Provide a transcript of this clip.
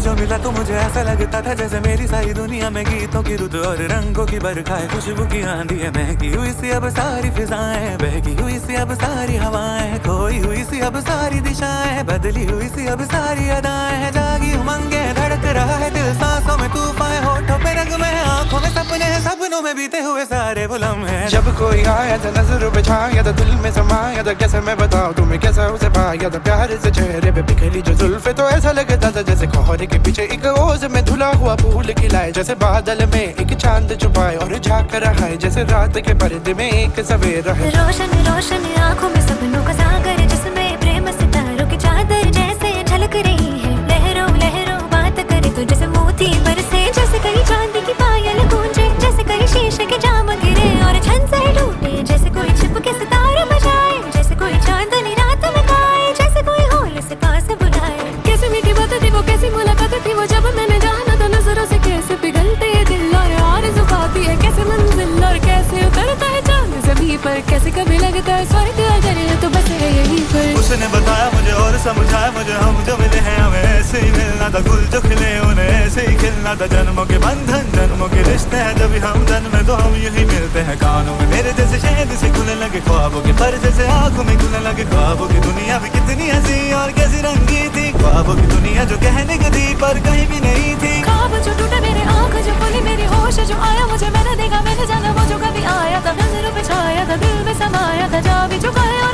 जो मिला तो मुझे ऐसा लगता था जैसे मेरी सारी दुनिया में गीतों की रुत और रंगों की बरखा है, खुशबू की आंधी है, महकी हुई सी अब सारी फिजाएं, बहकी हुई सी अब सारी हवाएं, खोई हुई सी अब सारी दिशाएं, बदली हुई सी अब सारी अदाएं, जागी उमंगे धड़क रहा है दिल, सांसों में तूफान, होठों पे रंग में, आंखों में सपने, सपनों में बीते हुए सारे वो लम्हे। जब कोई आया था नजरों पे छाया था, दिल में समाया था, कैसे मैं बताऊं तुम्हें कैसा उसे पाया था, प्यार से चेहरे पे बिखरी जो जुल्फे, तो ऐसा लगता था जैसे कोहरे के पीछे एक ओस में धुला हुआ फूल खिलाए, जैसे बादल में एक चांद छुपाए और झांक रहा है, जैसे रात के पर्दे में एक सवेरा है। रोशन रोशन आंखों में सपनों का सागर, जिसमें प्रेम सितारों की चादर जैसे झलक रही है, लहरों लहरों बात करे तो जैसे मोती बरसे, जैसे कहीं चांदी की पायल गूंजे, जैसे कहीं शीशे के जाम गिरे और छन से टूटे, जैसे कोई छिप के सितारे बजाए, जैसे कोई चांदनी रात में गाए, जैसे कोई होल से पास बुलाए। कैसी मीठी बात थी वो, कैसी मुलाकात थी वो, जब मैंने जाना था नजरों से कैसे पिघलते दिल और आरज़ू पाती है, कैसे मंजिल और कैसे उतरता है चांद ज़मीं पर, कैसे कभी लगता है स्वर्ग अगर है तो बस है यहीं पर। उसने बताया मुझे और समझाया मुझे, हम जो मिले हैं हमें ऐसे ही मिलना था, गुल जो खिले उन्हें ऐसे ही खिलना था, जन्मों के बंधन जन्मों के रिश्ते हैं, जब हम जन्म में तो हम यही मिलते हैं, कानों में मेरे जैसे शहद से खुलने लगे ख्वाबों के पर, जैसे आंखों में खुलने लगे ख्वाबों की दुनिया में, कितनी हंसी और कैसी रंगी थी ख्वाबों की दुनिया जो कहने की थी पर कहीं भी नहीं थी। ख्वाब जो टूटे मेरे, आंख जो खुली मेरी, होश जो आया मुझे, मैंने देखा मैंने जाना वो जो कभी आया था, नजरों पे छाया था, दिल में समाया था, जा भी चुका है